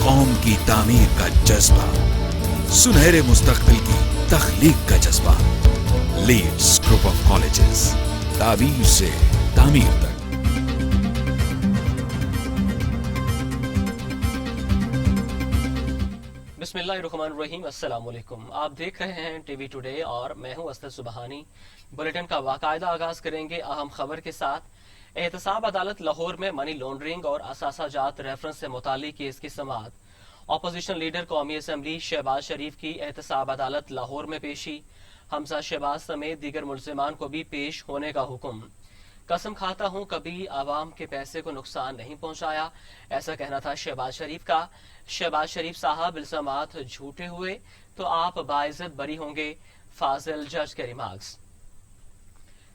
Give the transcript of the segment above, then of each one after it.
कौम की तामीर का जज्बा, सुनहरे मुस्तकबिल की तख्लीक का जज्बा। लीड्स ग्रुप ऑफ कॉलेजेस, ताबीर से तामीर तक। बिस्मिल्लाहिर्रहमानिर्रहीम, अस्सलाम वालेकुम। आप देख रहे हैं टीवी टुडे और मैं हूं असद सुबहानी। बुलेटिन का बाकायदा आगाज करेंगे अहम खबर के साथ। एहतसाब अदालत लाहौर में मनी लॉन्ड्रिंग और असासाजात रेफरेंस से मुतालिक केस की समाअत। अपोजिशन लीडर कौमी असम्बली शहबाज शरीफ की एहतसाब अदालत लाहौर में पेशी। हमजा शहबाज समेत दीगर मुल्जिमान को भी पेश होने का हुक्म। कसम खाता हूं कभी आवाम के पैसे को नुकसान नहीं पहुंचाया, ऐसा कहना था शहबाज शरीफ का। शहबाज शरीफ साहब इल्जामात झूठे हुए तो आप बाइज्जत बरी होंगे, फाजिल जज के रिमार्क्स।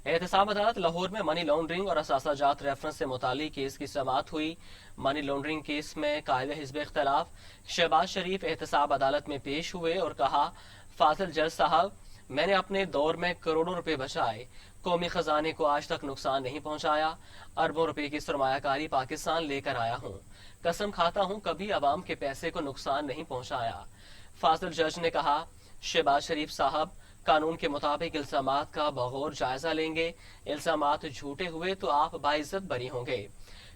एहतसाब अदालत लाहौर में मनी लॉन्ड्रिंग और असासाजात रेफरेंस से मुतालिक केस की समाअत हुई। मनी लॉन्ड्रिंग केस में कायदे हिज़्ब इख्तिलाफ शहबाज शरीफ एहतसाब अदालत में पेश हुए और कहा, फाजिल जज साहब, मैंने अपने दौर में करोड़ों रुपए बचाए, कौमी खजाने को आज तक नुकसान नहीं पहुंचाया, अरबों रुपए की सरमायाकारी पाकिस्तान लेकर आया हूं। कसम खाता हूं कभी आवाम के पैसे को नुकसान नहीं पहुंचाया। फाजिल जज ने कहा, शहबाज शरीफ साहब कानून के मुताबिक इल्जामात का बगौर जायजा लेंगे, इल्जामात झूठे हुए तो आप बाइज्जत बरी होंगे।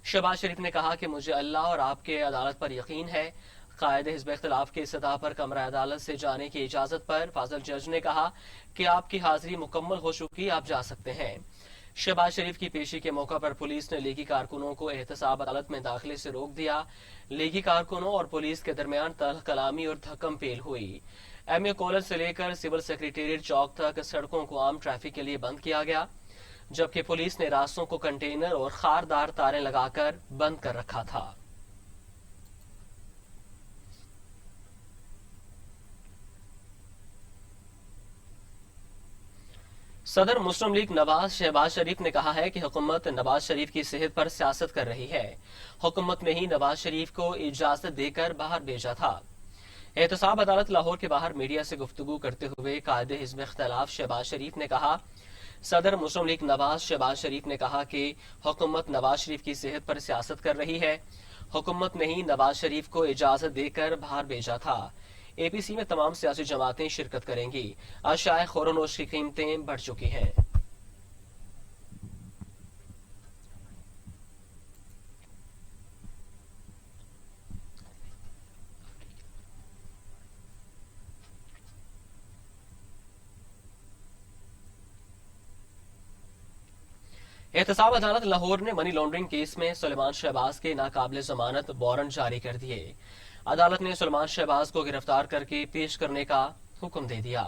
शहबाज शरीफ ने कहा कि मुझे अल्लाह और आपके अदालत पर यकीन है। कायदे हिज़्ब इख्तिलाफ की सतह पर कमरा अदालत से जाने की इजाजत पर फाजिल जज ने कहा कि आपकी हाजिरी मुकम्मल हो चुकी, आप जा सकते हैं। शहबाज शरीफ की पेशी के मौका पर पुलिस ने लीगी कारकुनों को एहतसाब अदालत में दाखिले से रोक दिया। लीगी कारकुनों और पुलिस के दरमियान तल्ख कलामी और धक्कम पेल हुई। एमए कॉलेज से लेकर सिविल सेक्रेटेरिएट चौक तक सड़कों को आम ट्रैफिक के लिए बंद किया गया, जबकि पुलिस ने रास्तों को कंटेनर और खारदार तारें लगाकर बंद कर रखा था। सदर मुस्लिम लीग नवाज शहबाज शरीफ ने कहा है कि हुकूमत नवाज शरीफ की सेहत पर सियासत कर रही है। हुकूमत ने ही नवाज शरीफ को इजाजत देकर बाहर भेजा था। एहतसाब अदालत लाहौर के बाहर मीडिया से गुफ्तगू करते हुए कायदे हिज़्ब इख्तिलाफ शहबाज शरीफ ने कहा, सदर मुस्लिम लीग नवाज शहबाज शरीफ ने कहा कि हुकूमत नवाज शरीफ की सेहत पर सियासत कर रही है। हुकूमत ने ही नवाज शरीफ को इजाजत देकर बाहर भेजा था। एपीसी में तमाम सियासी जमातें शिरकत करेंगी। अशाए खोरोनोश की कीमतें बढ़ चुकी हैं। एहतसाब अदालत लाहौर ने मनी लॉन्ड्रिंग केस में सुलेमान शहबाज के नाकाबिले जमानत वारंट जारी कर दिए। अदालत ने सुलेमान शहबाज को गिरफ्तार करके पेश करने का हुक्म दे दिया।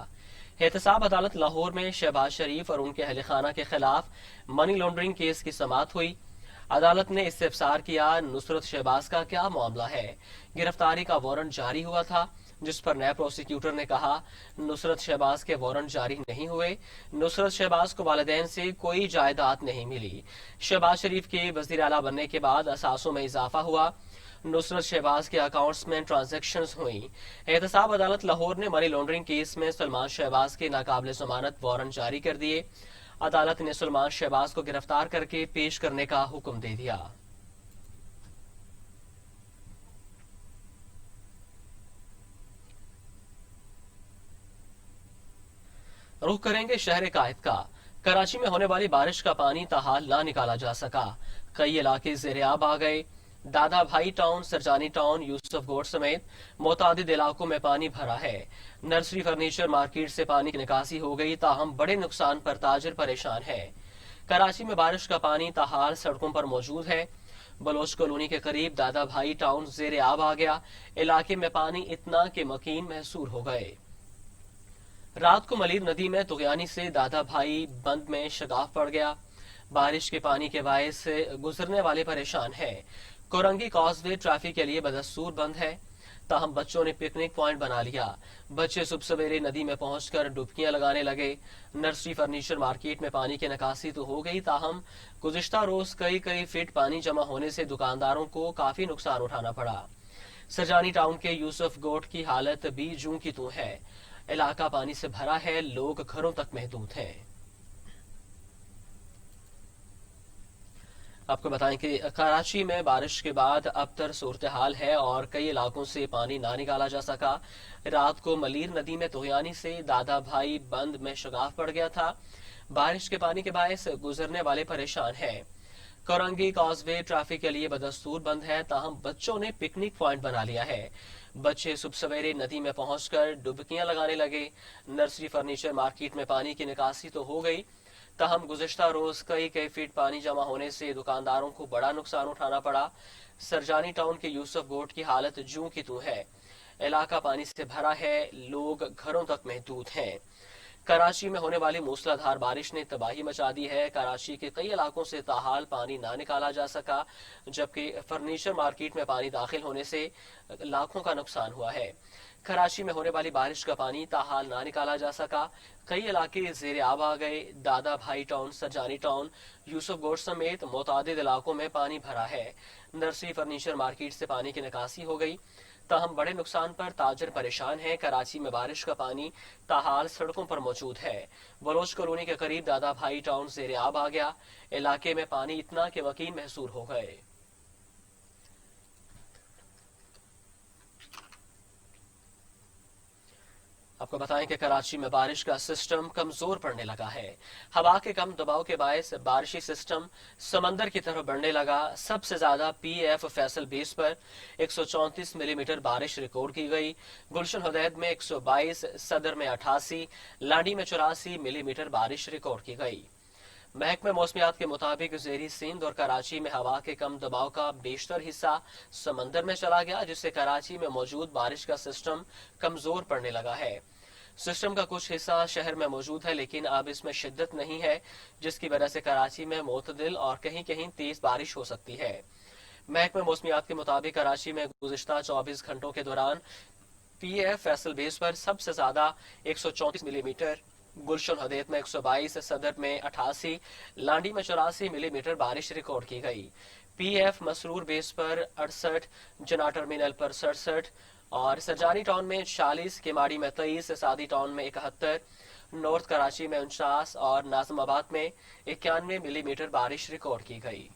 एहतसाब अदालत लाहौर में शहबाज शरीफ और उनके अहल खाना के खिलाफ मनी लॉन्ड्रिंग केस की समाअत हुई। अदालत ने इस्तेफसार किया, नुसरत शहबाज का क्या मामला है। गिरफ्तारी का वारंट जारी हुआ था, जिस पर नायब प्रोसिक्यूटर ने कहा, नुसरत शहबाज के वारंट जारी नहीं हुए। नुसरत शहबाज को वालिदैन से कोई जायदाद नहीं मिली। शहबाज शरीफ के वजीर आला बनने के बाद असासों में इजाफा हुआ। नुसरत शहबाज के अकाउंट्स में ट्रांजैक्शंस हुई। एहतसाब अदालत लाहौर ने मनी लॉन्ड्रिंग केस में सुलेमान शहबाज के नाकाबिले जमानत वारंट जारी कर दिए। अदालत ने सुलेमान शहबाज को गिरफ्तार करके पेश करने का हुक्म दे दिया। रुख करेंगे शहर कायद का। कराची में होने वाली बारिश का पानी ताहाल ना निकाला जा सका। कई इलाके ज़ेर-ए-आब आ गए। दादा भाई टाउन, सरजानी टाउन, यूसुफ गोड समेत मुतादिद इलाकों में पानी भरा है। नर्सरी फर्नीचर मार्केट से पानी की निकासी हो गई, ताहम बड़े नुकसान पर ताजिर परेशान है। कराची में बारिश का पानी ताहाल सड़कों पर मौजूद है। बलोच कॉलोनी के करीब दादा भाई टाउन ज़ेर-ए-आब आ गया। इलाके में पानी इतना के मकीन महसूर हो गए। रात को मलीर नदी में तुगयानी से दादा भाई बंद में शगाफ पड़ गया। बारिश के पानी के बायस से गुजरने वाले परेशान है। कोरंगी कॉजवे ट्रैफिक के लिए बदस्तूर बंद है, ताहम बच्चों ने पिकनिक पॉइंट बना लिया। बच्चे सुबह सवेरे नदी में पहुंचकर डुबकियां लगाने लगे। नर्सरी फर्नीचर मार्केट में पानी की निकासी तो हो गई, ताहम गुज़िश्ता रोज कई फीट पानी जमा होने से दुकानदारों को काफी नुकसान उठाना पड़ा। सरजानी टाउन के यूसुफ गोट की हालत भी जूं की तू है। इलाका पानी से भरा है, लोग घरों तक महदूद हैं। आपको बताएं कि कराची में बारिश के बाद अबतर सूरत-ए-हाल है और कई इलाकों से पानी ना निकाला जा सका। रात को मलीर नदी में तोहियानी से दादा भाई बंद में शगाफ पड़ गया था। बारिश के पानी के बायस गुजरने वाले परेशान हैं। कोरंगी कॉजवे ट्रैफिक के लिए बदस्तूर बंद है, ताहम बच्चों ने पिकनिक पॉइंट बना लिया है। बच्चे सुबह सवेरे नदी में पहुंचकर डुबकियां लगाने लगे। नर्सरी फर्नीचर मार्केट में पानी की निकासी तो हो गई, ताहम गुज़िश्ता रोज कई फीट पानी जमा होने से दुकानदारों को बड़ा नुकसान उठाना पड़ा। सरजानी टाउन के यूसुफ गोट की हालत जूं की तू है। इलाका पानी से भरा है, लोग घरों तक महदूद हैं। कराची में होने वाली मूसलाधार बारिश ने तबाही मचा दी है। कराची के कई इलाकों से ताहाल पानी ना निकाला जा सका, जबकि फर्नीचर मार्केट में पानी दाखिल होने से लाखों का नुकसान हुआ है। कराची में होने वाली बारिश का पानी ताहाल ना निकाला जा सका। कई इलाके जेर आब आ गए। दादा भाई टाउन, सरजानी टाउन, यूसुफ गोट समेत मुतादिद इलाकों में पानी भरा है। नर्सरी फर्नीचर मार्केट से पानी की निकासी हो गई, ताहम बड़े नुकसान पर ताजर परेशान हैं। कराची में बारिश का पानी ताहाल सड़कों पर मौजूद है। बलोच कॉलोनी के करीब दादा भाई टाउन जेर आब आ गया। इलाके में पानी इतना कि वकील महसूर हो गए। आपको बताएं कि कराची में बारिश का सिस्टम कमजोर पड़ने लगा है। हवा के कम दबाव के बायस बारिशी सिस्टम समंदर की तरफ बढ़ने लगा। सबसे ज्यादा पीएफ फैसल बेस पर 134 मिलीमीटर बारिश रिकॉर्ड की गई। गुलशन हुदैद में 122, सदर में 88, लांडी में 84 मिलीमीटर बारिश रिकॉर्ड की गई। महकमे मौसमियात के मुताबिक जेरी सिंध और कराची में हवा के कम दबाव का बेशतर हिस्सा समंदर में चला गया, जिससे कराची में मौजूद बारिश का सिस्टम कमजोर पड़ने लगा है। सिस्टम का कुछ हिस्सा शहर में मौजूद है, लेकिन अब इसमें शिद्दत नहीं है, जिसकी वजह से कराची में मोतदिल और कहीं कहीं तेज बारिश हो सकती है। महकमे मौसमियात के मुताबिक कराची में गुज़िश्ता 24 घंटों के दौरान पीएफ फैसल बेस पर सबसे ज्यादा 134 मिलीमीटर, गुलशन हदैत में 122, सदर में 88, लांडी में 84 मिलीमीटर बारिश रिकॉर्ड की गई। पीएफ मसरूर बेस पर 68, जना टर्मिनल पर 67 और सरजानी टाउन में 40, केमाड़ी में 23, सादी टाउन में 71, नॉर्थ कराची में 49 और नाजमाबाद में 91 मिलीमीटर बारिश रिकॉर्ड की गई।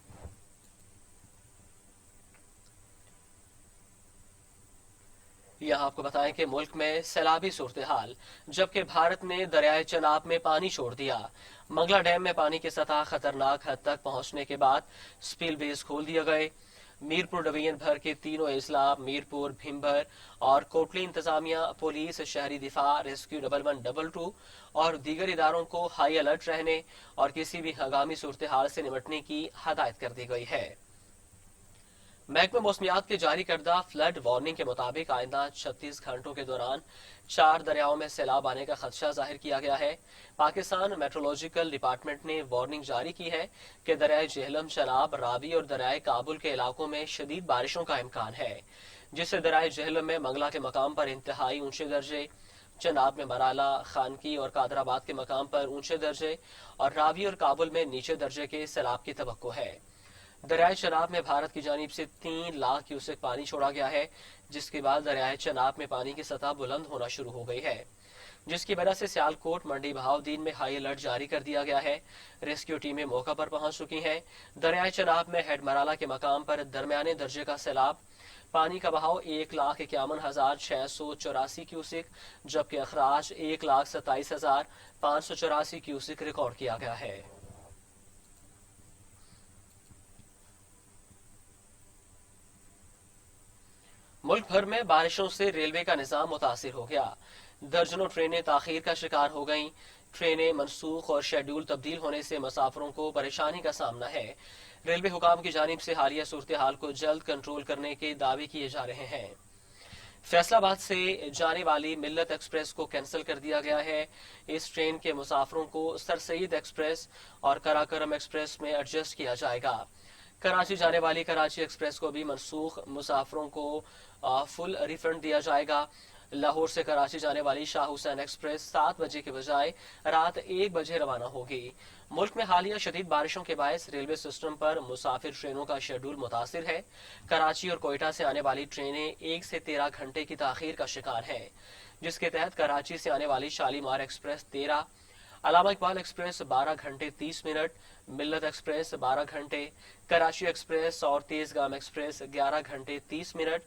यहाँ आपको बताएं कि मुल्क में सैलाबी सूरत हाल, जबकि भारत ने दरियाए चनाब में पानी छोड़ दिया। मंगला डैम में पानी की सतह खतरनाक हद तक पहुंचने के बाद स्पिल बेस खोल दिए गए। मीरपुर डिवीजन भर के तीनों अजला, मीरपुर, भिम्बर और कोटली इंतजामिया, पुलिस, शहरी दिफा, रेस्क्यू 1112 और दीगर इदारों को हाई अलर्ट रहने और किसी भी हंगामी सूरत हाल से निपटने की हदायत कर दी गई है। महकमा मौसमियात के जारी करदा फ्लड वार्निंग के मुताबिक आइंदा 36 घंटों के दौरान 4 दरियाओं में सैलाब आने का खदशा जाहिर किया गया है। पाकिस्तान मेट्रोलॉजिकल डिपार्टमेंट ने वार्निंग जारी की है कि दरियाए जेहलम, शराब, रावी और दरियाए काबुल के इलाकों में शदीद बारिशों का इम्कान है, जिससे दरियाए जेहलम में मंगला के मकाम पर इंतहाई ऊंचे दर्जे, चनाब में मराला, खानकी और कादराबाद के मकाम पर ऊंचे दर्जे और रावी और काबुल में नीचे दर्जे के सैलाब की तवक्को है। दरियाए चनाब में भारत की जानिब से 3 लाख क्यूसेक पानी छोड़ा गया है, जिसके बाद दरियाए चनाब में पानी की सतह बुलंद होना शुरू हो गई है, जिसकी वजह से सियालकोट, मंडी, बहाउद्दीन में हाई अलर्ट जारी कर दिया गया है। रेस्क्यू टीमें मौका पर पहुंच चुकी हैं। दरियाए चनाब में हेड मराला के मकाम पर दरमियाने दर्जे का सैलाब, पानी का बहाव 1,51,684 क्यूसेक, जबकि अखराज 1,27,584 क्यूसेक रिकॉर्ड किया गया है। मुल्क भर में बारिशों से रेलवे का निजाम मुतासिर हो गया। दर्जनों ट्रेनें ताखीर का शिकार हो गईं। ट्रेनें मनसूख और शेड्यूल तब्दील होने से मुसाफिरों को परेशानी का सामना है। रेलवे हुकाम की जानिब से हालिया सूरत हाल को जल्द कंट्रोल करने के दावे किए जा रहे हैं। फैसलाबाद से जाने वाली मिल्लत एक्सप्रेस को कैंसिल कर दिया गया है। इस ट्रेन के मुसाफिरों को सर सईद एक्सप्रेस और कराकरम एक्सप्रेस में एडजस्ट किया जाएगा। कराची जाने वाली कराची एक्सप्रेस को भी मनसूख मुसाफिरों को फुल रिफंड दिया जाएगा। लाहौर से कराची जाने वाली शाह हुसैन एक्सप्रेस 7 बजे के बजाय रात 1 बजे रवाना होगी। मुल्क में हालिया शदीद बारिशों के बायस रेलवे सिस्टम पर मुसाफिर ट्रेनों का शेड्यूल मुतासिर है। कराची और कोयटा से आने वाली ट्रेनें 1 से 13 घंटे की ताखीर का शिकार हैं, जिसके तहत कराची से आने वाली शालीमार एक्सप्रेस 13, अलामा इकबाल एक्सप्रेस 12 घंटे 30 मिनट, मिल्लत एक्सप्रेस 12 घंटे, कराची एक्सप्रेस और तेजगाम एक्सप्रेस 11 घंटे 30 मिनट,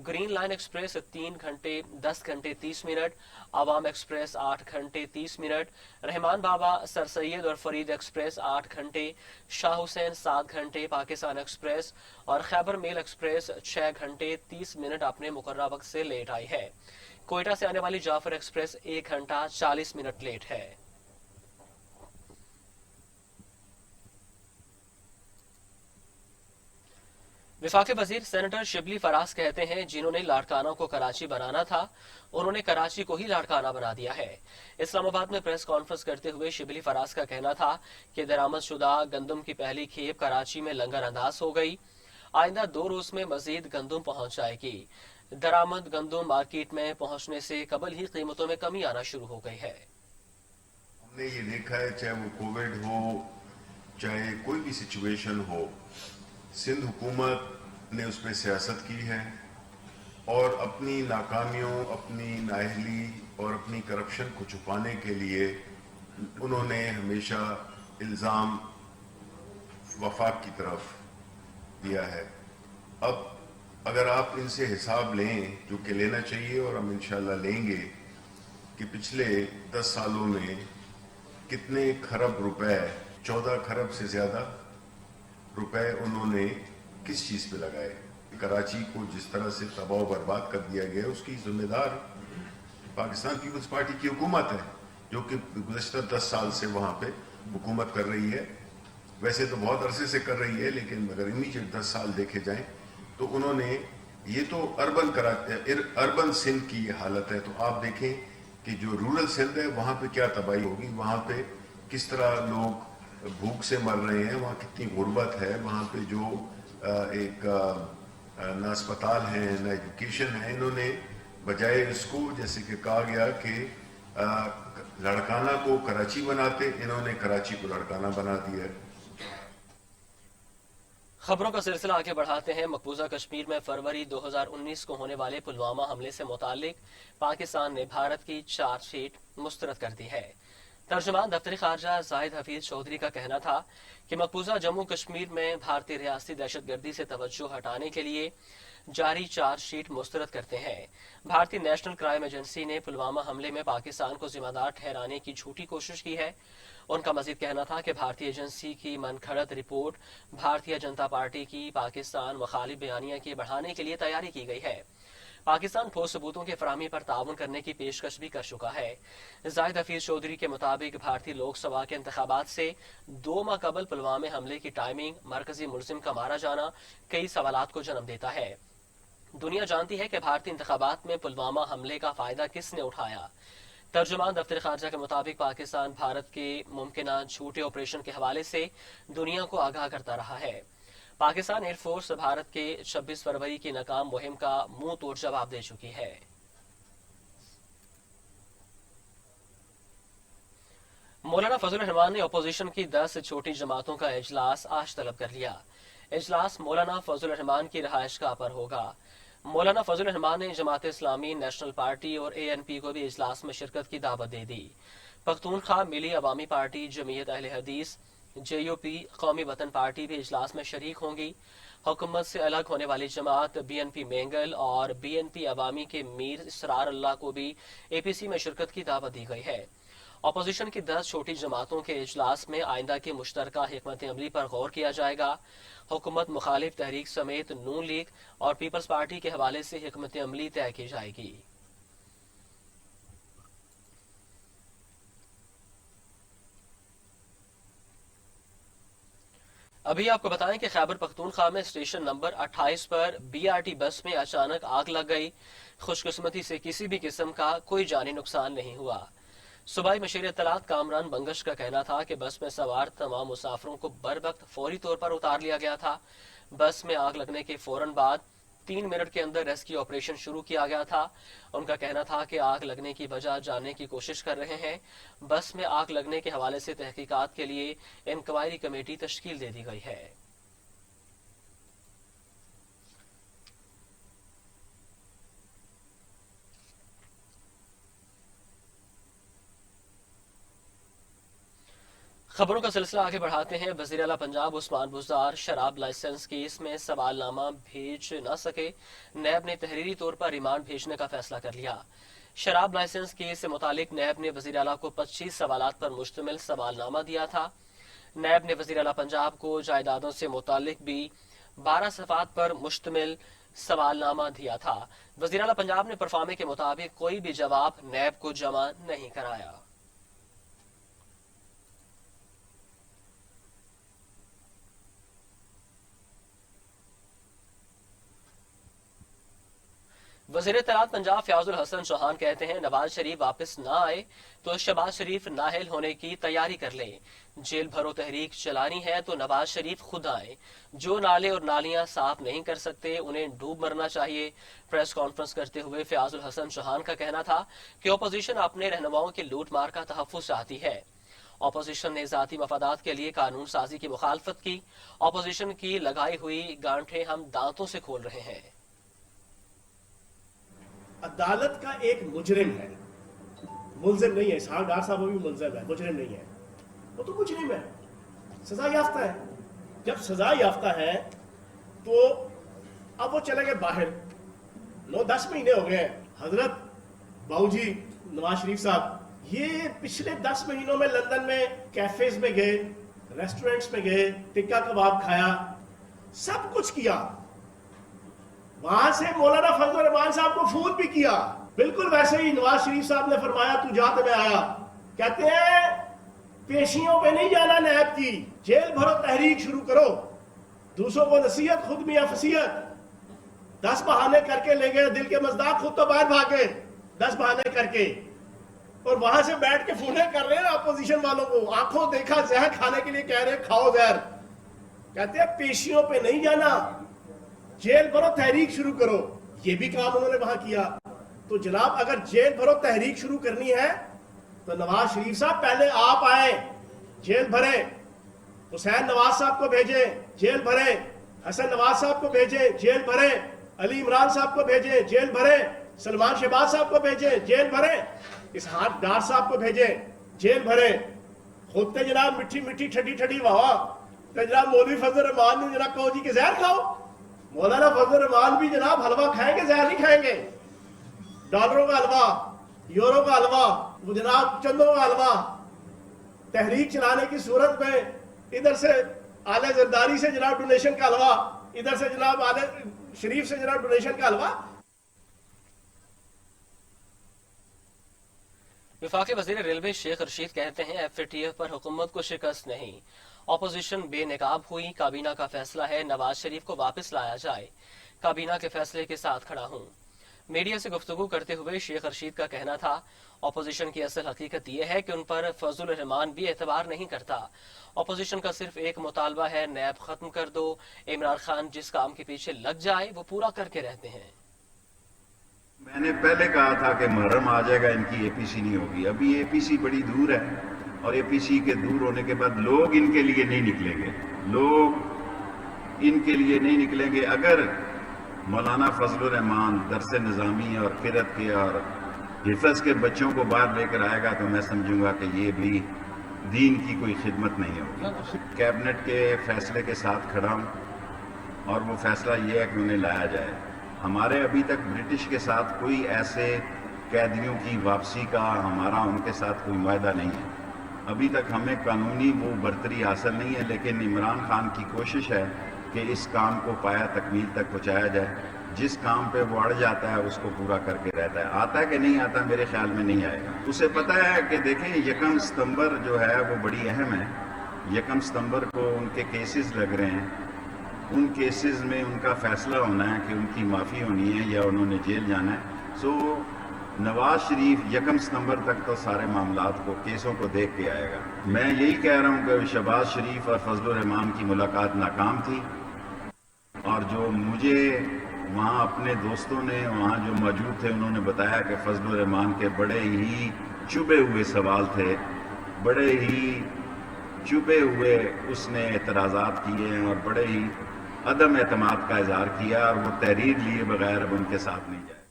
ग्रीन लाइन एक्सप्रेस 3 घंटे 10 घंटे 30 मिनट, आवाम एक्सप्रेस 8 घंटे 30 मिनट, रहमान बाबा, सर सैयद और फरीद एक्सप्रेस 8 घंटे, शाह हुसैन 7 घंटे, पाकिस्तान एक्सप्रेस और खैबर मेल एक्सप्रेस 6 घंटे 30 मिनट अपने मुकर्रर वक्त से लेट आई है। कोयटा से आने वाली जाफर एक्सप्रेस 1 घंटा 40 मिनट लेट है। विफाकी वजीर सेनेटर शिबली फराज कहते हैं, जिन्होंने लाड़काना को कराची बनाना था उन्होंने कराची को ही लाड़काना बना दिया है। इस्लामाबाद में प्रेस कॉन्फ्रेंस करते हुए शिबली फराज का कहना था कि दरामदशुदा गंदम की पहली खेप कराची में लंगर अंदाज हो गई। आइंदा 2 रोज में मजीद गंदम पहुंच जाएगी। दरामद गंदम मार्केट में पहुंचने से कबल ही कीमतों में कमी आना शुरू हो गई है। हमने ये देखा है, चाहे वो कोविड हो, चाहे कोई भी सिचुएशन हो, सिंध हुकूमत ने उस पर सियासत की है और अपनी नाकामियों, अपनी नाअहली और अपनी करप्शन को छुपाने के लिए उन्होंने हमेशा इल्ज़ाम वफाक की तरफ दिया है। अब अगर आप इनसे हिसाब लें, जो कि लेना चाहिए और हम इंशाल्लाह लेंगे, कि पिछले 10 सालों में कितने खरब रुपए, 14 खरब से ज़्यादा रुपए उन्होंने किस चीज़ पे लगाए। कराची को जिस तरह से तबाह बर्बाद कर दिया गया, उसकी जिम्मेदार पाकिस्तान पीपल्स पार्टी की हुकूमत है, जो कि गुज़श्ता 10 साल से वहाँ पे हुकूमत कर रही है। वैसे तो बहुत अरसे से कर रही है, लेकिन अगर इमीडिएट 10 साल देखे जाएं तो उन्होंने, ये तो अर्बन सिंध की ये हालत है, तो आप देखें कि जो रूरल सिंध है वहाँ पे क्या तबाही होगी, वहाँ पे किस तरह लोग भूख से मर रहे हैं, वहाँ कितनी गुर्बत है, वहाँ पे जो एक ना अस्पताल है ना एजुकेशन है। इन्होंने बजाय इसको, जैसे कि कहा गया कि लड़काना को कराची बनाते, इन्होंने कराची को लड़काना बना दिया। खबरों का सिलसिला आगे बढ़ाते हैं। मकबूजा कश्मीर में फरवरी 2019 को होने वाले पुलवामा हमले से मुतालिक पाकिस्तान ने भारत की चार्जशीट मुस्तरद कर दी है। तर्जुमान दफ्तर खारजा जाहिद हफीज चौधरी का कहना था कि मकबूजा जम्मू कश्मीर में भारतीय रियासती दहशतगर्दी से तवज्जो हटाने के लिए जारी चार्जशीट मुस्तरद करते हैं। भारतीय नेशनल क्राइम एजेंसी ने पुलवामा हमले में पाकिस्तान को जिम्मेदार ठहराने की झूठी कोशिश की है। उनका मजीद कहना था कि भारतीय एजेंसी की मनगढ़ंत रिपोर्ट भारतीय जनता पार्टी की पाकिस्तान मुखालिफ बयानिया के बढ़ाने के लिए तैयारी की गई है। पाकिस्तान ठोस सबूतों की फराहमी पर ताउन करने की पेशकश भी कर चुका है। जाहिद हफीज चौधरी के मुताबिक भारतीय लोकसभा के इंतखाबात से 2 माह कबल पुलवामा हमले की टाइमिंग, मरकजी मुलजिम का मारा जाना कई सवालात को जन्म देता है। दुनिया जानती है कि भारतीय इंतखाबात में पुलवामा हमले का फायदा किसने उठाया। तर्जुमान दफ्तर खारजा के मुताबिक पाकिस्तान भारत के मुमकिन झूठे ऑपरेशन के हवाले से दुनिया को आगाह करता रहा है। पाकिस्तान एयरफोर्स भारत के 26 फरवरी की नाकाम मुहिम का मुंह तोड़ जवाब दे चुकी है। मौलाना फजल रहमान ने अपोजिशन की 10 छोटी जमातों का इजलास आज तलब कर लिया। इजलास मौलाना फजल रहमान की रहायशगाह पर होगा। मौलाना फजल रहमान ने जमात इस्लामी, नेशनल पार्टी और ANP को भी इजलास में शिरकत की दावत दे दी। पख्तूनख्वा मिली अवामी पार्टी, जमीयत अहले हदीस, JUP, कौमी वतन पार्टी भी इजलास में शरीक होंगी। हुकूमत से अलग होने वाली जमात BNP मेंगल और BNP अवामी के मीर इसरार अल्लाह को भी APC में शिरकत की दावत दी गई है। अपोजिशन की 10 छोटी जमातों के इजलास में आइंदा की मुश्तरका हिकमत अमली पर गौर किया जाएगा। हुकूमत मुखालिफ तहरीक समेत नून लीग और पीपल्स पार्टी के हवाले से हिकमत अमली तय की जाएगी। अभी आपको बताएं कि खैबर पख्तूनख्वा में स्टेशन नंबर 28 पर BRT बस में अचानक आग लग गई। खुशकिस्मती से किसी भी किस्म का कोई जानी नुकसान नहीं हुआ। सूबाई मशीर इत्तलात कामरान बंगश का कहना था कि बस में सवार तमाम मुसाफिरों को बर वक्त फौरी तौर पर उतार लिया गया था। बस में आग लगने के फौरन बाद 3 मिनट के अंदर रेस्क्यू ऑपरेशन शुरू किया गया था। उनका कहना था कि आग लगने की वजह जानने की कोशिश कर रहे हैं। बस में आग लगने के हवाले से तहकीकात के लिए इंक्वायरी कमेटी तश्कील दे दी गई है। खबरों का सिलसिला आगे बढ़ाते हैं। वज़ीर आला पंजाब उस्मान बुज़दार शराब लाइसेंस केस में सवालनामा भेज न सके, नैब ने तहरीरी तौर पर रिमांड भेजने का फैसला कर लिया। शराब लाइसेंस केस से मुतालिक नैब ने वज़ीर आला को 25 सवालात पर मुश्तमिल सवालनामा दिया था। नैब ने वज़ीर आला पंजाब को जायदादों से मुतालिक भी 12 सफ़ात पर मुश्तमिल सवालनामा दिया था। वज़ीर आला पंजाब ने परफार्मे के मुताबिक कोई भी जवाब नैब को जमा नहीं कराया। वज़ीर इत्तलात पंजाब फयाजुल हसन चौहान कहते हैं, नवाज शरीफ वापस ना आए तो शहबाज शरीफ नाअहल होने की तैयारी कर ले। जेल भरो तहरीक चलानी है तो नवाज शरीफ खुद आए। जो नाले और नालियां साफ नहीं कर सकते उन्हें डूब मरना चाहिए। प्रेस कॉन्फ्रेंस करते हुए फयाजुल हसन चौहान का कहना था कि अपोजिशन अपने रहनुमाओं की लूट मार का तहफ़्फ़ुज़ चाहती है। अपोजिशन ने ज़ाती मफादात के लिए कानून साजी की मुखालफत की। अपोजिशन की लगाई हुई गांठें हम दांतों से खोल रहे हैं। अदालत का एक मुजरिम है, मुल्जिम नहीं है। इसहाक डार साहब भी मुल्जिम है, मुजरिम नहीं है। वो तो मुजरिम है, सजा याफ्ता है। जब सजा याफ्ता है तो अब वो चले गए बाहर, 9-10 महीने हो गए। हजरत बाऊजी नवाज शरीफ साहब ये पिछले 10 महीनों में लंदन में कैफेज में गए, रेस्टोरेंट्स में गए, टिक्का कबाब खाया, सब कुछ किया। वहां से मौलाना फजल रहमान साहब को फोन भी किया। बिल्कुल वैसे ही नवाज शरीफ साहब ने फरमाया तू जा तो मैं आया। कहते हैं पेशियों पे नहीं जाना नैब की, जेल भरो तहरीक शुरू करो। दूसरों को नसीहत, खुद मियां फसीहत। 10 बहाने करके ले गए, दिल के मजदाक खुद तो बाहर भागे 10 बहाने करके, और वहां से बैठ के फोने कर रहे हैं अपोजिशन वालों को। आंखों देखा जहर खाने के लिए कह रहे खाओ जहर। कहते हैं पेशियों पे नहीं जाना, जेल भरो तहरीक शुरू करो। ये भी काम उन्होंने वहां किया। तो जनाब अगर जेल भरो तहरीक शुरू करनी है तो नवाज शरीफ साहब पहले आप आए, जेल भरे। हुसैन नवाज साहब को भेजे, जेल भरे। हसन नवाज साहब को भेजे, जेल भरे। अली इमरान साहब को भेजे, जेल भरे। सलमान शहबाज साहब को भेजे, जेल भरे। इसहाक डार साहब को भेजे, जेल भरे। खुद तो जनाब मिठी मिठी ठंडी ठंडी वाह तो जनाब मौलवी फजल रहमान ने जनाब कहो जी के जहर खाओ। मौलाना फजल रहमान भी जनाब हलवा खाएंगे, जहर नहीं खाएंगे। डॉलरों का हलवा, यूरो का हलवा, वो जनाब चंदों का हलवा। तहरीक चलाने की सूरत में इधर से आले जरदारी से जनाब डोनेशन का हलवा, इधर से जनाब आले शरीफ से जनाब डोनेशन का हलवा। वफाकी वज़ीर रेलवे शेख रशीद कहते हैं FATF पर हुकूमत को शिकस्त नहीं, अपोजिशन बेनकाब हुई। काबीना का फैसला है नवाज शरीफ को वापस लाया जाए। काबीना के फैसले के साथ खड़ा हूं। मीडिया से गुफ्तगू करते हुए शेख रशीद का कहना था अपोजिशन की असल हकीकत यह है कि उन पर फजल रहमान भी एतबार नहीं करता। अपोजिशन का सिर्फ एक मुतालबा है, नैब खत्म कर दो। इमरान खान जिस काम के पीछे लग जाए वो पूरा करके रहते हैं। मैंने पहले कहा था कि मुहर्रम आ जाएगा, इनकी APC नहीं होगी। अभी APC बड़ी दूर है और APC के दूर होने के बाद लोग इनके लिए नहीं निकलेंगे, लोग इनके लिए नहीं निकलेंगे। अगर मौलाना फजल रहमान दरस निज़ामी और क़िरत के और हिफ़्ज़ के बच्चों को बाहर लेकर आएगा तो मैं समझूंगा कि ये भी दीन की कोई खिदमत नहीं होगी। कैबिनेट के फैसले के साथ खड़ा हूँ और वो फैसला ये है कि उन्हें लाया जाए। हमारे अभी तक ब्रिटिश के साथ कोई ऐसे कैदियों की वापसी का हमारा उनके साथ कोई वायदा नहीं है। अभी तक हमें कानूनी वो बरतरी हासिल नहीं है, लेकिन इमरान खान की कोशिश है कि इस काम को पाया तकमील तक पहुँचाया जाए। जिस काम पे वो अड़ जाता है उसको पूरा करके रहता है। आता है कि नहीं आता, मेरे ख्याल में नहीं आएगा। उसे पता है कि देखें 1 सितंबर जो है वो बड़ी अहम है। 1 सितंबर को उनके केसेस लग रहे हैं, उन केसेस में उनका फैसला होना है कि उनकी माफ़ी होनी है या उन्होंने जेल जाना है। सो नवाज शरीफ 1 सितंबर तक तो सारे मामलात को, केसों को देख के आएगा। मैं यही कह रहा हूँ कि शहबाज शरीफ और फजल रहमान की मुलाकात नाकाम थी, और जो मुझे वहाँ अपने दोस्तों ने वहाँ जो मौजूद थे उन्होंने बताया कि फजल रहमान के बड़े ही चुभे हुए सवाल थे, बड़े ही चुभे हुए उसने एतराज़ात किए हैं और बड़े ही अदम एतमाद का इजहार किया, और वो तहरीर लिए बगैर अब उनके साथ नहीं जाए।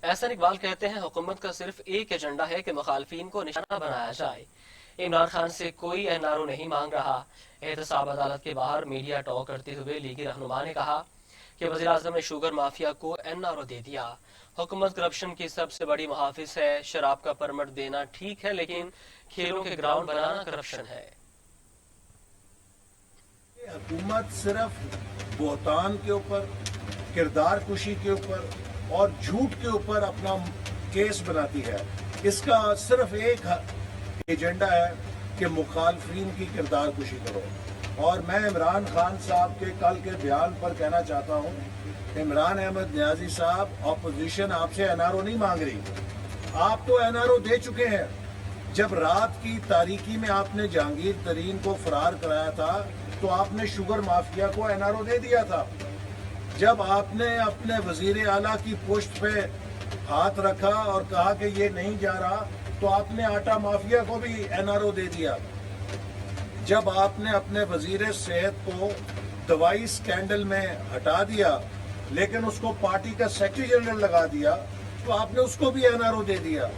एहसन इकबाल कहते हैं हुकूमत का सिर्फ एक एजेंडा है कि मुखालफीन को निशाना बनाया जाए। इमरान खान से कोई एनआरओ नहीं मांग रहा। एहतसाब अदालत के बाहर मीडिया टॉक करते हुए लीगी रहनुमा ने कहा कि वज़ीर-ए-आज़म ने शुगर माफिया को एनआरओ दे दिया। हुकूमत करप्शन की सबसे बड़ी मुहाफिज है। शराब का परमिट देना ठीक है, लेकिन खेलों के ग्राउंड बनाना करप्शन है। हुकूमत सिर्फ बोहतान के ऊपर, किरदार कुशी के ऊपर और झूठ के ऊपर अपना केस बनाती है। इसका सिर्फ एक एजेंडा है कि मुखालफिन की किरदार कुशी करो। और मैं इमरान खान साहब के कल के बयान पर कहना चाहता हूँ, इमरान अहमद नियाजी साहब, अपोजिशन आपसे एनआरओ नहीं मांग रही। आप तो एनआरओ दे चुके हैं। जब रात की तारीकी में आपने जहांगीर तरीन को फरार कराया था तो आपने शुगर माफिया को एनआरओ दे दिया था। जब आपने अपने वजीर आला की पुश्त पे हाथ रखा और कहा कि ये नहीं जा रहा, तो आपने आटा माफिया को भी एनआरओ दे दिया। जब आपने अपने वजीर सेहत को दवाई स्कैंडल में हटा दिया लेकिन उसको पार्टी का सेक्रेटरी जनरल लगा दिया, तो आपने उसको भी एनआरओ दे दिया।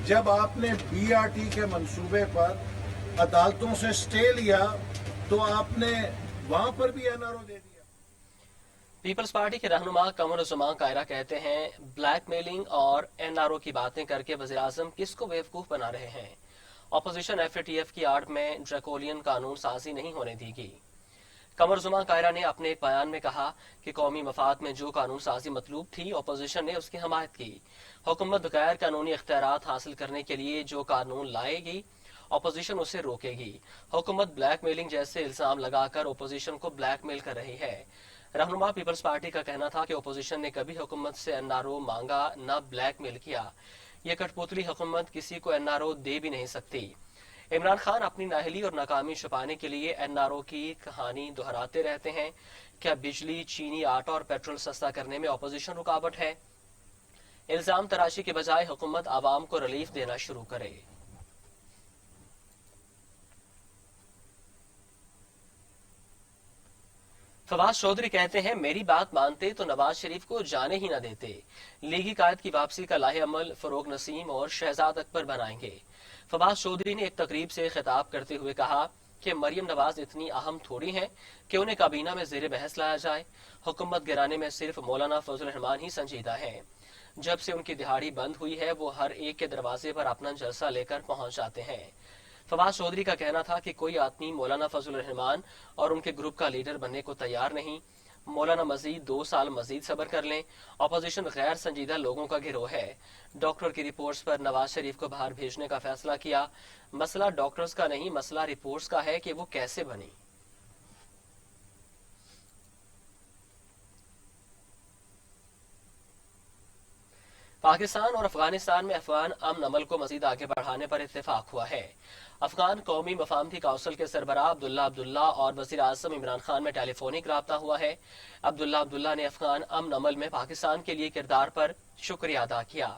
जब आपने बीआरटी के मंसूबे पर अदालतों से स्टे लिया तो आपने वहां पर भी एनआरओ दे दिया। पीपल्स पार्टी के रहनुमा कमर उज़्ज़मान कायरा कहते हैं, ब्लैकमेलिंग और एनआरओ की बातें करके वज़ीर-ए-आज़म किसको बेवकूफ बना रहे हैं। अपोजिशन एफएटीएफ की आड़ में ड्रैकोलियन कानून साजी नहीं होने देगी। कमर उज़्ज़मान कायरा ने अपने एक बयान में कहा कि कौमी मफाद में जो कानून साजी मतलूब थी, अपोजिशन ने उसकी हमायत की। हुकूमत गैर कानूनी इख्तियारात हासिल करने के लिए जो कानून लाएगी, अपोजिशन उसे रोकेगी। हुकूमत ब्लैकमेलिंग जैसे इल्जाम लगाकर अपोजिशन को ब्लैकमेल कर रही है। रहनुमा पीपल्स पार्टी का कहना था कि अपोजिशन ने कभी हुकूमत से एनआरओ मांगा, न ब्लैकमेल किया। ये कठपुतली हुकूमत किसी को एनआरओ दे भी नहीं सकती। इमरान खान अपनी नाअहली और नाकामी छुपाने के लिए एनआरओ की कहानी दोहराते रहते हैं। क्या बिजली, चीनी, आटा और पेट्रोल सस्ता करने में अपोजिशन रुकावट है? इल्जाम तराशी के बजाय हुकूमत आवाम को रिलीफ देना शुरू करे। फवाद चौधरी कहते हैं, मेरी बात मानते तो नवाज शरीफ को जाने ही न देते। लीगी कायद की वापसी का लाहे अमल फरोग नसीम और शहजाद अकबर बनाएंगे। फवाद चौधरी ने एक तकरीब से खिताब करते हुए कहा कि मरियम नवाज इतनी अहम थोड़ी हैं कि उन्हें काबीना में जेर बहस लाया जाए। हुकूमत गिराने में सिर्फ मौलाना फजल रहमान ही संजीदा है। जब से उनकी दिहाड़ी बंद हुई है, वो हर एक के दरवाजे पर अपना जलसा लेकर पहुंच जाते हैं। फवाद चौधरी का कहना था कि कोई आदमी मौलाना फजल रहमान और उनके ग्रुप का लीडर बनने को तैयार नहीं। मौलाना मजीद 2 साल मजीद सब्र कर लें। अपोजिशन गैर संजीदा लोगों का गिरोह है। डॉक्टर की रिपोर्ट्स पर नवाज शरीफ को बाहर भेजने का फैसला किया। मसला डॉक्टर्स का नहीं, मसला रिपोर्ट्स का है कि वो कैसे बनी। पाकिस्तान और अफगानिस्तान में अफगान अमन अमल को मजीद आगे बढ़ाने पर इत्तेफाक हुआ है। अफगान कौमी मफाहमती काउंसिल के सरबराह अब्दुल्ला अब्दुल्ला और वज़ीर-ए-आज़म इमरान खान में टेलीफोनिक राब्ता हुआ है। अब्दुल्ला अब्दुल्ला ने अफगान अमन अमल में पाकिस्तान के लिए किरदार पर शुक्रिया अदा किया।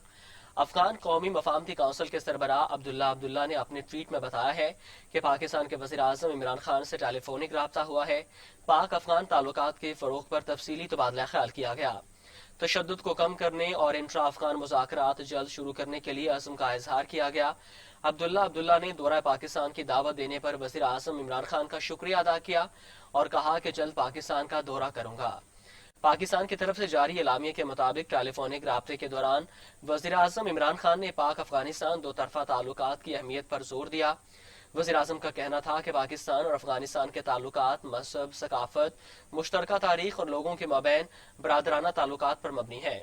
अफगान कौमी मफाहमती काउंसिल के सरबराह अब्दुल्ला अब्दुल्ला ने अपने ट्वीट में बताया है कि पाकिस्तान के वज़ीर-ए-आज़म इमरान खान से टेलीफोनिक राब्ता हुआ है। पाक अफगान ताल्लुकात के फरोग पर तफसीली तबादला ख्याल किया गया। तशद्दुद को कम करने और इंट्रा अफगान मुज़ाकरात जल्द शुरू करने के लिए अज़्म का इजहार किया गया। अब्दुल्ला अब्दुल्ला ने दौरा पाकिस्तान की दावत देने पर वज़ीर-ए-आज़म इमरान खान का शुक्रिया अदा किया और कहा कि जल्द पाकिस्तान का दौरा करूंगा। पाकिस्तान की तरफ से जारी एलामिया के मुताबिक टेलीफोनिक राब्ते के दौरान वज़ीर-ए-आज़म इमरान खान ने पाक अफगानिस्तान दो तरफा ताल्लुकात की अहमियत पर जोर दिया। वज़ीर-ए-आज़म का कहना था कि पाकिस्तान और अफगानिस्तान के ताल्लुकात मजहब, सकाफत, मुश्तरका तारीख और लोगों के मबैन बरादराना ताल्लुकात पर मबनी है।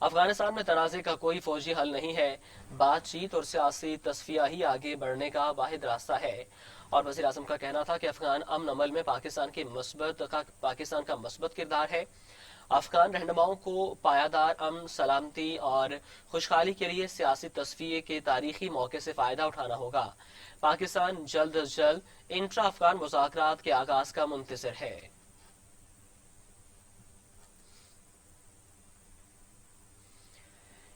अफगानिस्तान में तनाज़े का कोई फौजी हल नहीं है। बातचीत और सियासी तस्फिया ही आगे बढ़ने का वाहिद रास्ता है। और वज़ीर-ए-आज़म का कहना था कि अफगान अमन अमल में पाकिस्तान का मस्बत किरदार है। अफगान रहनुमाओं को पायादार अमन, सलामती और खुशहाली के लिए सियासी तस्फिये के तारीखी मौके से फायदा उठाना होगा। पाकिस्तान जल्द अज जल्द इंट्रा अफगान मुज़ाकरात के आगाज का मुंतज़िर है।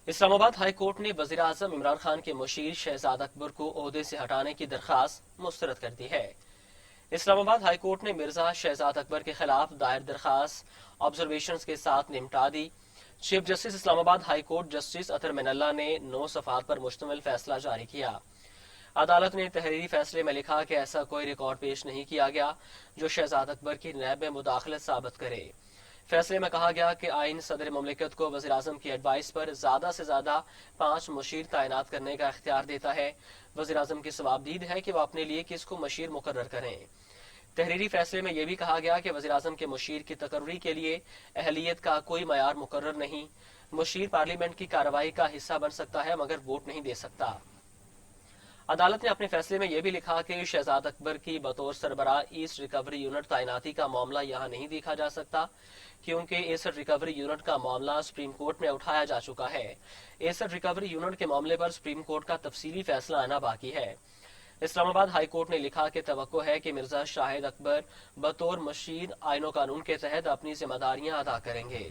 इस्लामाबाद हाई कोर्ट ने वज़ीर-ए-आज़म इमरान खान के मुशीर शहजाद अकबर को ओहदे से हटाने की दरखास्त मुस्तरद कर दी है। इस्लामाबाद हाई कोर्ट ने मिर्जा शहजाद अकबर के खिलाफ दायर दरखास्त ऑब्जर्वेशंस के साथ निपटा दी। Chief justice Islamabad high court justice Athar Minallah ने 9 सफ़हात पर मुश्तमिल फैसला जारी किया। عدالت نے تحریری فیصلے میں لکھا کہ ایسا کوئی ریکارڈ پیش نہیں کیا گیا جو شہزاد اکبر کی نیب میں مداخلت ثابت کرے۔ فیصلے میں کہا گیا کہ آئین صدر مملکت کو وزیراعظم کی ایڈوائس پر زیادہ سے زیادہ 5 مشیر تعینات کرنے کا اختیار دیتا ہے۔ وزیراعظم کی ثوابدید ہے کہ وہ اپنے لیے کس کو مشیر مقرر کریں۔ تحریری فیصلے میں یہ بھی کہا گیا کہ وزیراعظم کے مشیر کی تقرری کے لیے اہلیت کا کوئی معیار مقرر نہیں۔ مشیر پارلیمنٹ کی کارروائی کا حصہ بن سکتا ہے مگر ووٹ نہیں دے سکتا۔ عدالت نے اپنے فیصلے میں یہ بھی لکھا کہ شہزاد اکبر کی بطور سربراہ ایسٹ ریکوری یونٹ تعیناتی کا معاملہ یہاں نہیں دیکھا جا سکتا کیونکہ ایسٹ ریکوری یونٹ کا معاملہ سپریم کورٹ میں اٹھایا جا چکا ہے۔ ایسٹ ریکوری یونٹ کے معاملے پر سپریم کورٹ کا تفصیلی فیصلہ آنا باقی ہے۔ اسلام آباد ہائی کورٹ نے لکھا کہ توقع ہے کہ مرزا شاہد اکبر بطور مشیر آئین و قانون کے تحت اپنی ذمہ داریاں ادا کریں گے۔